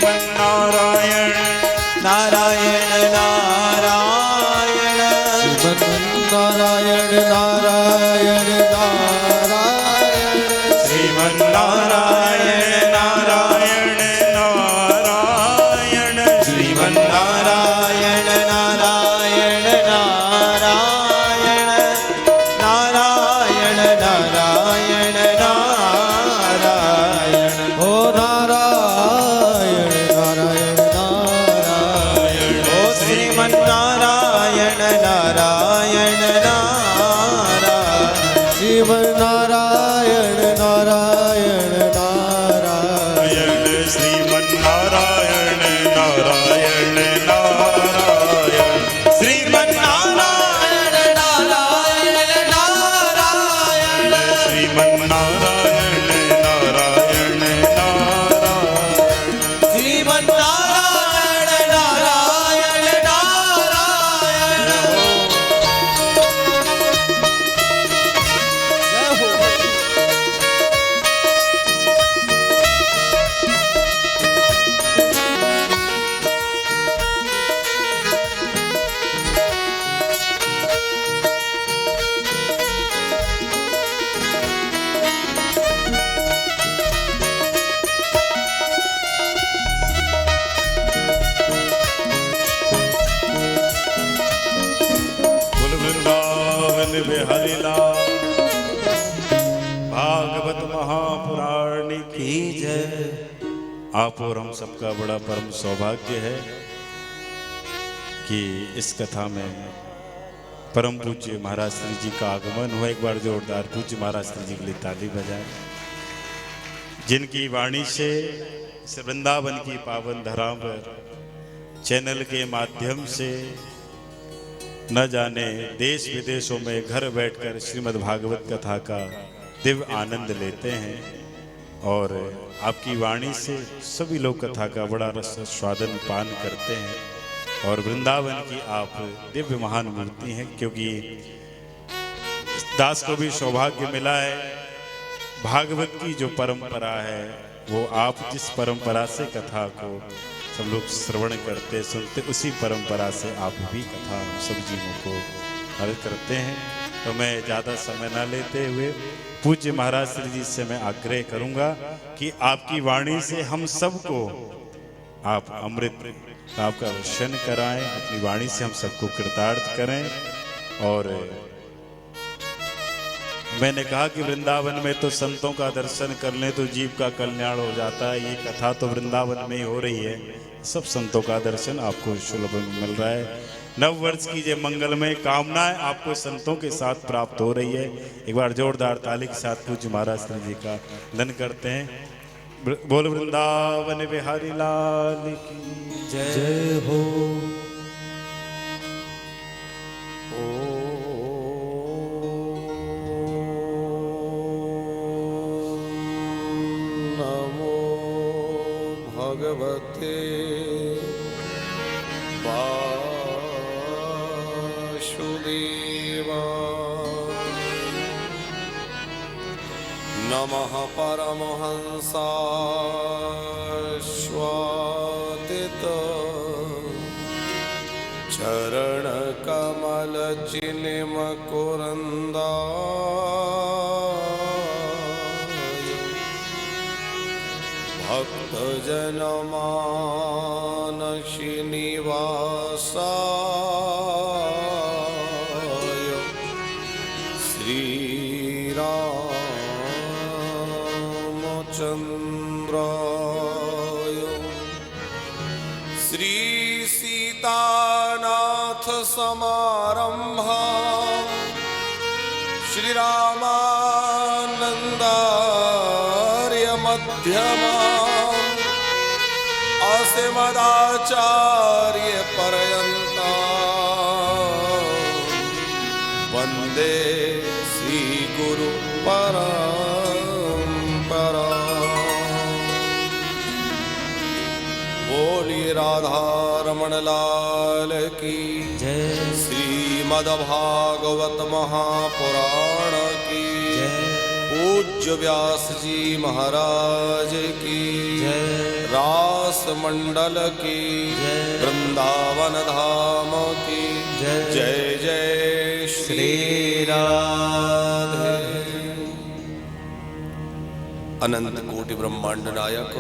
नारायण नारायण नारायण नारायण नारायण नारायण श्रीमन्नारायण नारायण नारायण श्रीमन्नारायण नारायण नारायण नारायण नारायण नारायण ओ नारायण नारायण नारायण ओ श्रीमन्नारायण नारायण नारायण श्रीमन्नारायण नारायण नारायण श्रीमन्नारायण नारायण नारायण श्रीमन्नारायण नारायण नारायण श्रीमन्नारायण नारायण नारायण श्रीमन्नारायण नारायण नारायण बोल वृंदावन बिहारी लाल भागवत महापुराण की जय। आप और हम सबका बड़ा परम सौभाग्य है कि इस कथा में परम पूज्य महाराज श्री जी का आगमन हुआ। एक बार जोरदार पूज्य महाराज श्री जी के लिए ताली बजाएं, जिनकी वाणी से इस वृंदावन की पावन धरा पर चैनल के माध्यम से न जाने देश विदेशों में घर बैठकर श्रीमद् भागवत कथा का दिव्य आनंद लेते हैं और आपकी वाणी से सभी लोग कथा का बड़ा रस स्वादन पान करते हैं। और वृंदावन की आप दिव्य महान मूर्ति हैं, क्योंकि दास को भी सौभाग्य मिला है। भागवत की जो परंपरा है वो आप जिस परंपरा से कथा को सब लोग श्रवण करते सुनते, उसी परंपरा से आप भी कथा सब जीवों को अर्ज करते हैं। तो मैं ज़्यादा समय ना लेते हुए पूज्य महाराज श्री जी से मैं आग्रह करूंगा कि आपकी वाणी से हम सबको आप अमृत आपका दर्शन कराएं, अपनी वाणी से हम सबको कृतार्थ करें। और मैंने कहा कि वृंदावन में तो संतों का दर्शन कर लें तो जीव का कल्याण हो जाता है। ये कथा तो वृंदावन में ही हो रही है, सब संतों का दर्शन आपको सुलभ मिल रहा है। नव वर्ष की ये मंगलमय कामनाएं आपको संतों के साथ प्राप्त हो रही है। एक बार जोरदार ताली के साथ पूज्य महाराज श्री जी का लन करते हैं। बोल वृंदावन बिहारी लाल की जय हो। नमो भगवते वासुदेवाय। नमः परमहंसास्वादित चरणकमलचिन्मकुरन्दाय। भक्तजनमानसि निवासाय श्रीरामचन्द्राय श्रीसीतानाथ समारम्भा श्रीरामानन्दार्य मध्यमा अस्मदाचार्य पर्यन्ता वन्दे श्रीगुरु परम्परा। बोलिए राधा रमण लाल की जय। श्रीमद्भागवत महापुराण की जय। पूज्य व्यास जी महाराज की जय। रास मंडल की जय। वृंदावन धाम की जय। जय जय श्री राधे। अनंत कोटि ब्रह्मांड नायक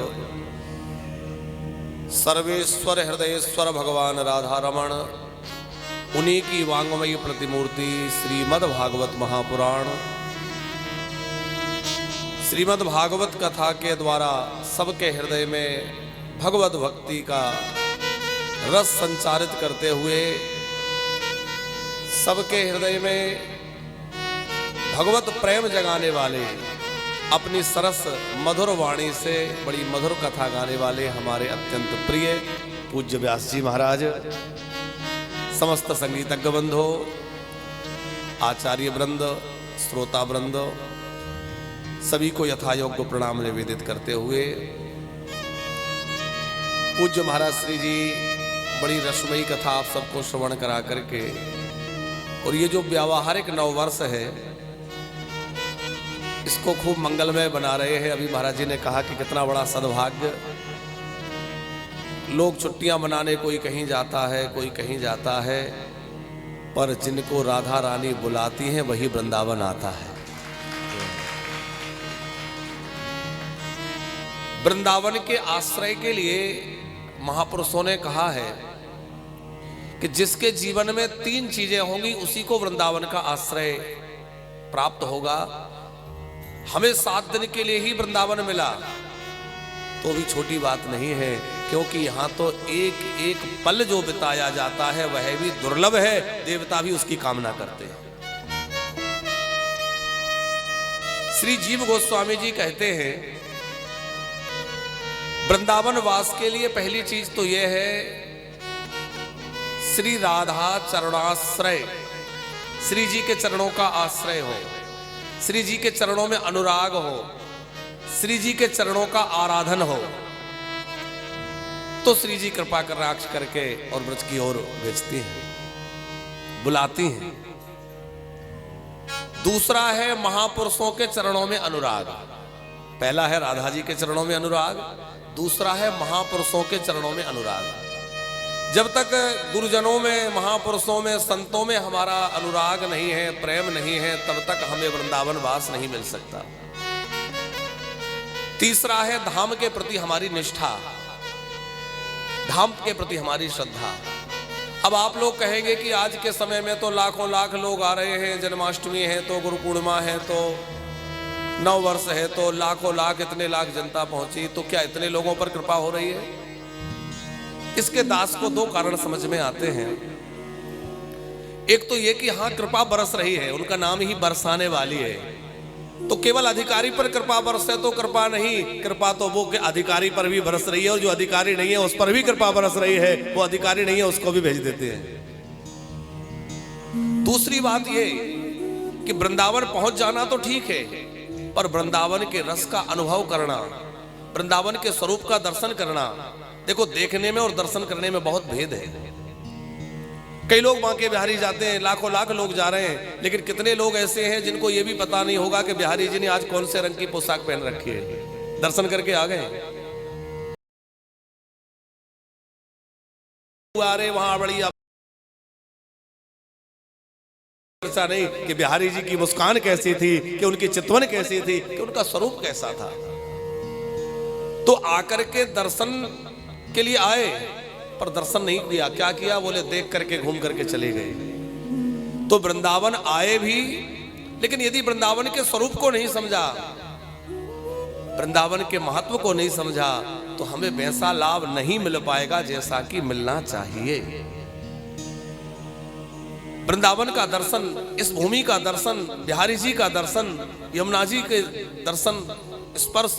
सर्वेश्वर हृदयेश्वर भगवान राधा रमण, उन्हीं की वांगमयी प्रतिमूर्ति श्रीमद् भागवत महापुराण, श्रीमद् भागवत कथा के द्वारा सबके हृदय में भगवत भक्ति का रस संचारित करते हुए सबके हृदय में भगवत प्रेम जगाने वाले, अपनी सरस मधुर वाणी से बड़ी मधुर कथा गाने वाले हमारे अत्यंत प्रिय पूज्य व्यास जी महाराज, समस्त संगीतज्ञ बंधो, आचार्य वृंद, श्रोता वृंद, सभी को यथायोग्य प्रणाम निवेदित करते हुए पूज्य महाराज श्री जी बड़ी रसमयी कथा आप सबको श्रवण करा करके, और ये जो व्यावहारिक नववर्ष है इसको खूब मंगलमय बना रहे हैं। अभी महाराज जी ने कहा कि कितना बड़ा सद्भाग्य, लोग छुट्टियां मनाने कोई कहीं जाता है, कोई कहीं जाता है, पर जिनको राधा रानी बुलाती हैं वही वृंदावन आता है। वृंदावन के आश्रय के लिए महापुरुषों ने कहा है कि जिसके जीवन में 3 चीजें होंगी उसी को वृंदावन का आश्रय प्राप्त होगा। हमें 7 दिन के लिए ही वृंदावन मिला तो भी छोटी बात नहीं है, क्योंकि यहाँ तो एक एक पल जो बिताया जाता है वह भी दुर्लभ है, देवता भी उसकी कामना करते हैं। श्री जीव गोस्वामी जी कहते हैं वृंदावन वास के लिए पहली चीज तो यह है श्री राधा चरणाश्रय, श्री जी के चरणों का आश्रय हो, श्री जी के चरणों में अनुराग हो, श्री जी के चरणों का आराधन हो, तो श्री जी कृपा कर राक्ष करके और ब्रज की ओर भेजती हैं, बुलाती हैं। दूसरा है महापुरुषों के चरणों में अनुराग। पहला है राधा जी के चरणों में अनुराग, दूसरा है महापुरुषों के चरणों में अनुराग। जब तक गुरुजनों में, महापुरुषों में, संतों में हमारा अनुराग नहीं है, प्रेम नहीं है, तब तक हमें वृंदावन वास नहीं मिल सकता। तीसरा है धाम के प्रति हमारी निष्ठा, धाम के प्रति हमारी श्रद्धा। अब आप लोग कहेंगे कि आज के समय में तो लाखों लाख लोग आ रहे हैं, जन्माष्टमी है तो, गुरु पूर्णिमा है तो, नव वर्ष है तो लाखों लाख, इतने लाख जनता पहुंची, तो क्या इतने लोगों पर कृपा हो रही है? इसके दास को 2 कारण समझ में आते हैं। एक तो ये कि हाँ कृपा बरस रही है, उनका नाम ही बरसाने वाली है, तो केवल अधिकारी पर कृपा बरसे तो कृपा नहीं, कृपा तो वो के अधिकारी पर भी बरस रही है, और जो अधिकारी नहीं है उस पर भी कृपा बरस रही है, वो अधिकारी नहीं है उसको भी भेज देते हैं। दूसरी बात ये कि वृंदावन पहुंच जाना तो ठीक है, पर वृंदावन के रस का अनुभव करना, वृंदावन के स्वरूप का दर्शन करना, देखो देखने में और दर्शन करने में बहुत भेद है। कई लोग बांके बिहारी जाते हैं, लाखों लाख लोग जा रहे हैं, लेकिन कितने लोग ऐसे हैं जिनको यह भी पता नहीं होगा कि बिहारी जी ने आज कौन से रंग की पोशाक पहन रखी है, दर्शन करके आ गए। वहां बड़ी चर्चा नहीं कि बिहारी जी की मुस्कान कैसी थी, कि उनकी चितवन कैसी थी, कि उनका स्वरूप कैसा था। तो आकर के दर्शन के लिए आए, पर दर्शन नहीं किया। क्या किया? बोले देख करके घूम करके चले गए। तो वृंदावन आए भी, लेकिन यदि वृंदावन के स्वरूप को नहीं समझा, वृंदावन के महत्व को नहीं समझा, तो हमें वैसा लाभ नहीं मिल पाएगा जैसा कि मिलना चाहिए। वृंदावन का दर्शन, इस भूमि का दर्शन, बिहारी जी का दर्शन, यमुना जी के दर्शन, स्पर्श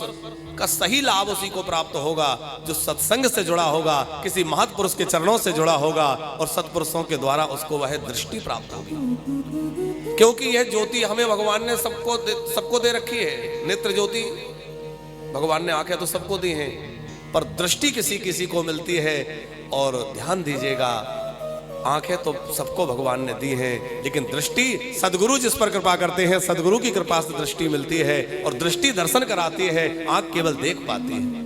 का सही लाभ उसी को प्राप्त होगा जो सत्संग से जुड़ा होगा, किसी महत्पुरुष के चरणों से जुड़ा होगा, और सत्पुरुषों के द्वारा उसको वह दृष्टि प्राप्त होगी। क्योंकि यह ज्योति हमें भगवान ने सबको दे रखी है। नेत्र ज्योति भगवान ने आंखें तो सबको दी हैं, पर दृष्टि किसी किसी को मिलती है। और ध्यान दीजिएगा, आंखें तो सबको भगवान ने दी हैं, लेकिन दृष्टि सदगुरु जिस पर कृपा करते हैं, सदगुरु की कृपा से दृष्टि मिलती है और दृष्टि दर्शन कराती है, आंख केवल देख पाती है।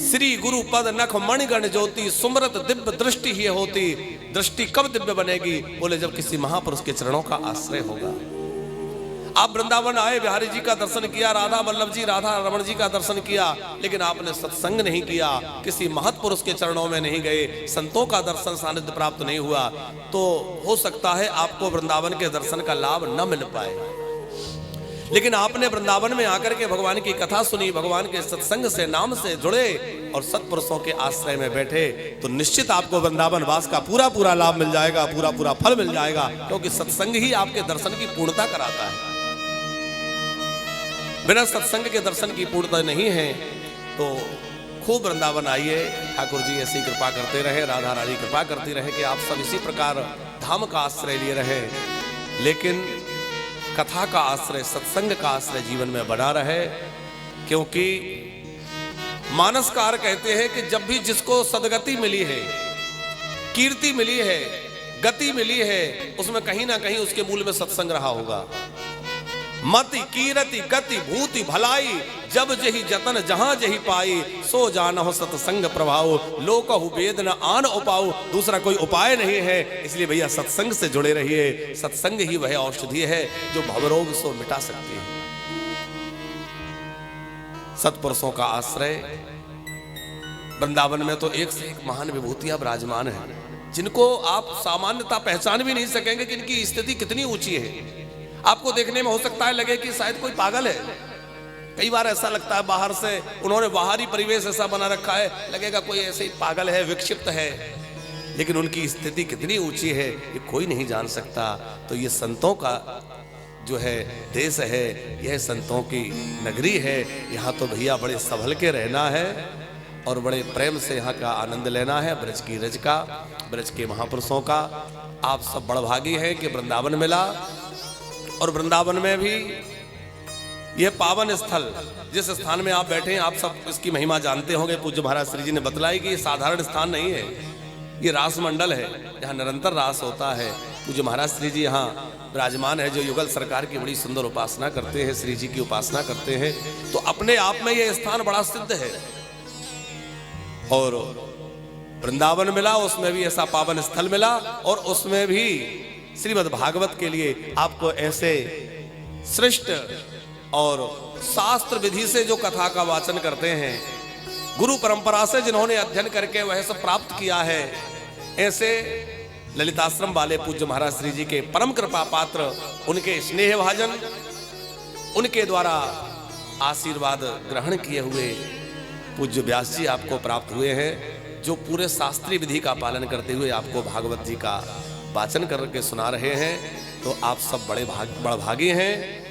श्री गुरु पद नख मणिगण ज्योति सुमरत दिव्य दृष्टि ही होती। दृष्टि कब दिव्य बनेगी? बोले जब किसी महापुरुष के चरणों का आश्रय होगा। आप वृंदावन आए, बिहारी जी का दर्शन किया, राधा वल्लभ जी, राधा रमण जी का दर्शन किया, लेकिन आपने सत्संग नहीं किया, किसी महत् पुरुष के चरणों में नहीं गए, संतों का दर्शन सानिध्य प्राप्त नहीं हुआ, तो हो सकता है आपको वृंदावन के दर्शन का लाभ न मिल पाए। लेकिन आपने वृंदावन में आकर के भगवान की कथा सुनी, भगवान के सत्संग से, नाम से जुड़े और सत्पुरुषों के आश्रय में बैठे, तो निश्चित आपको वृंदावन वास का पूरा पूरा लाभ मिल जाएगा, पूरा पूरा फल मिल जाएगा, क्योंकि सत्संग ही आपके दर्शन की पूर्णता कराता है। बिना सत्संग के दर्शन की पूर्णता नहीं है। तो खूब वृंदावन आइए, ठाकुर जी ऐसी कृपा करते रहे, राधा रानी कृपा करती रहे कि आप सब इसी प्रकार धाम का आश्रय लिए रहे, लेकिन कथा का आश्रय, सत्संग का आश्रय जीवन में बना रहे। क्योंकि मानसकार कहते हैं कि जब भी जिसको सदगति मिली है, कीर्ति मिली है, गति मिली है, उसमें कहीं ना कहीं उसके मूल में सत्संग रहा होगा। मति कीरति गति भूति भलाई जब जही जतन जहां जही पाई, सो जानहु सत्संग प्रभाव लोकहु वेद न आन उपाऊ। दूसरा कोई उपाय नहीं है, इसलिए भैया सत्संग से जुड़े रहिए। सत्संग ही वह औषधि है जो भवरोग सो मिटा सकती है। सत्पुरुषों का आश्रय, वृंदावन में तो एक से एक महान विभूतियां विराजमान हैं, जिनको आप सामान्यता पहचान भी नहीं सकेंगे कि इनकी स्थिति कितनी ऊंची है। आपको देखने में हो सकता है लगे कि शायद कोई पागल है, कई बार ऐसा लगता है बाहर से, उन्होंने बाहरी परिवेश ऐसा बना रखा है, लगेगा कोई ऐसे ही पागल है, विक्षिप्त है, लेकिन उनकी स्थिति कितनी ऊंची है ये कोई नहीं जान सकता। तो ये संतों का जो है देश है, यह संतों की नगरी है। यहाँ तो भैया बड़े संभल के रहना है और बड़े प्रेम से यहाँ का आनंद लेना है, ब्रज की रज का, ब्रज के महापुरुषों का। आप सब बड़भागी हैं कि वृंदावन मिला, और वृंदावन में भी यह पावन स्थल, जिस स्थान में आप बैठे हैं, आप सब इसकी महिमा जानते होंगे। पूज्य महाराज श्री जी ने बतलाई कि ये साधारण स्थान नहीं है, ये रास मंडल है जहाँ निरंतर रास होता है। पूज्य महाराज श्री जी यहाँ विराजमान है, जो युगल सरकार की बड़ी सुंदर उपासना करते हैं, श्री जी की उपासना करते हैं। तो अपने आप में यह स्थान बड़ा सिद्ध है। और वृंदावन मिला, उसमें भी ऐसा पावन स्थल मिला, और उसमें भी श्रीमद् भागवत के लिए आपको ऐसे श्रेष्ठ और शास्त्र विधि से जो कथा का वाचन करते हैं, गुरु परंपरा से जिन्होंने अध्ययन करके वह सब प्राप्त किया है, ऐसे ललिताश्रम वाले पूज्य महाराज श्री जी के परम कृपा पात्र, उनके स्नेह भाजन, उनके द्वारा आशीर्वाद ग्रहण किए हुए पूज्य व्यास जी आपको प्राप्त हुए हैं, जो पूरे शास्त्रीय विधि का पालन करते हुए आपको भागवत जी का वाचन करके सुना रहे हैं। तो आप सब बड़े बड़भागी हैं।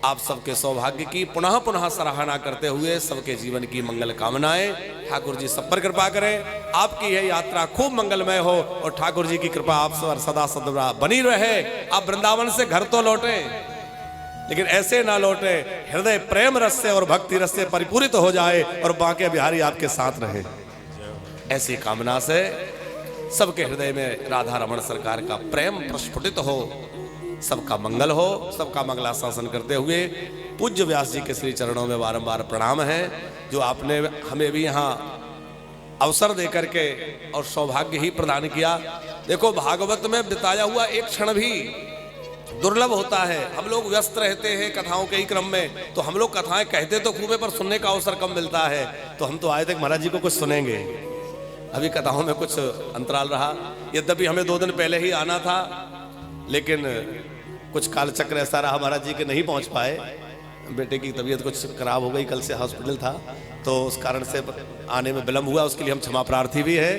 आप सबके सौभाग्य की पुनः पुनः सराहना करते हुए सबके जीवन की मंगल कामनाएं ठाकुर जी सब पर कृपा करें। आपकी यह यात्रा खूब मंगलमय हो और ठाकुर जी की कृपा आप सब सदा सदा बनी रहे। आप वृंदावन से घर तो लौटे, लेकिन ऐसे ना लौटे, हृदय प्रेम रस से और भक्ति रस से परिपूरित हो जाए और बांके बिहारी आपके साथ रहे। ऐसी कामना से सबके हृदय में राधा रमण सरकार का प्रेम प्रस्फुटित हो, सबका मंगल हो। सबका मंगलाशासन करते हुए पूज्य व्यास जी के श्री चरणों में बारंबार प्रणाम है, जो आपने हमें भी यहाँ अवसर देकर के और सौभाग्य ही प्रदान किया। देखो, भागवत में बिताया हुआ एक क्षण भी दुर्लभ होता है। हम लोग व्यस्त रहते हैं कथाओं के ही क्रम में, तो हम लोग कथाएं कहते तो खूबे पर सुनने का अवसर कम मिलता है। तो हम तो आए थे महाराज जी को कुछ सुनेंगे, अभी कथाओं में कुछ अंतराल रहा। यद्यपि हमें 2 दिन पहले ही आना था, लेकिन कुछ कालचक्र ऐसा रहा, महाराज जी के नहीं पहुंच पाए। बेटे की तबीयत कुछ खराब हो गई, कल से हॉस्पिटल था, तो उस कारण से आने में विलम्ब हुआ। उसके लिए हम क्षमा प्रार्थी भी है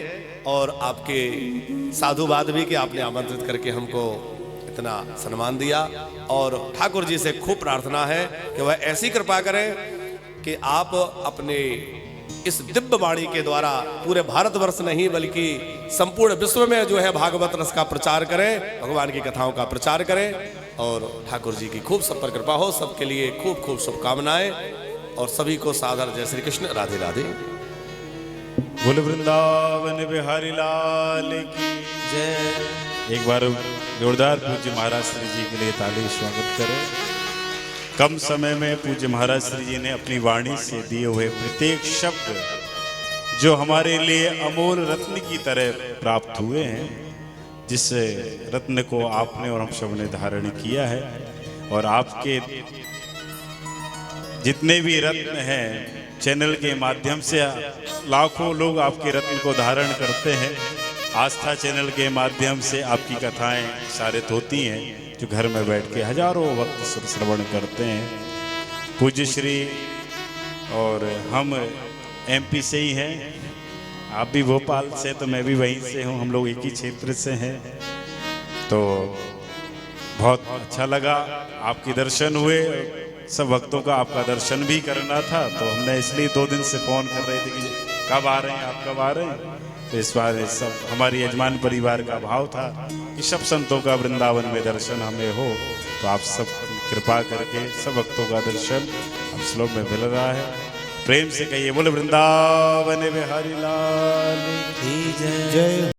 और आपके साधुवाद भी कि आपने आमंत्रित करके हमको इतना सम्मान दिया। और ठाकुर जी से खूब प्रार्थना है कि वह ऐसी कृपा करें कि आप अपने इस दिव्य वाणी के द्वारा पूरे भारतवर्ष नहीं बल्कि संपूर्ण विश्व में जो है भागवत रस का प्रचार करें, भगवान की कथाओं का प्रचार करें। और ठाकुर जी की खूब सब पर कृपा हो। सबके लिए खूब खूब शुभकामनाएं और सभी को सादर जय श्री कृष्ण, राधे राधे। बोल वृंदावन बिहारी लाल की जय। एक बार जोरदार पूज्य महाराज श्री जी के लिए ताली स्वागत करें। कम समय में पूज्य महाराज श्री जी ने अपनी वाणी से दिए हुए प्रत्येक शब्द जो हमारे लिए अमोल रत्न की तरह प्राप्त हुए हैं, जिस रत्न को आपने और हम सब ने धारण किया है, और आपके जितने भी रत्न हैं चैनल के माध्यम से लाखों लोग आपके रत्न को धारण करते हैं। आस्था चैनल के माध्यम से आपकी कथाएं प्रसारित होती हैं, जो घर में बैठ के हजारों भक्त श्रवण करते हैं। पूज्य श्री और हम एमपी से ही हैं, आप भी भोपाल से, तो मैं भी वहीं से हूँ, हम लोग एक ही क्षेत्र से हैं। तो बहुत अच्छा लगा, आपके दर्शन हुए। सब भक्तों का आपका दर्शन भी करना था, तो हमने इसलिए 2 दिन से फ़ोन कर रहे थे कि कब आ रहे हैं, आप कब आ रहे हैं। तो इस बार सब हमारी यजमान परिवार का भाव था कि सब संतों का वृंदावन में दर्शन हमें हो, तो आप सब कृपा करके सब भक्तों का दर्शन हम श्लोक में मिल रहा है। प्रेम से कहिए बोले वृंदावन बिहारी लाल की जय।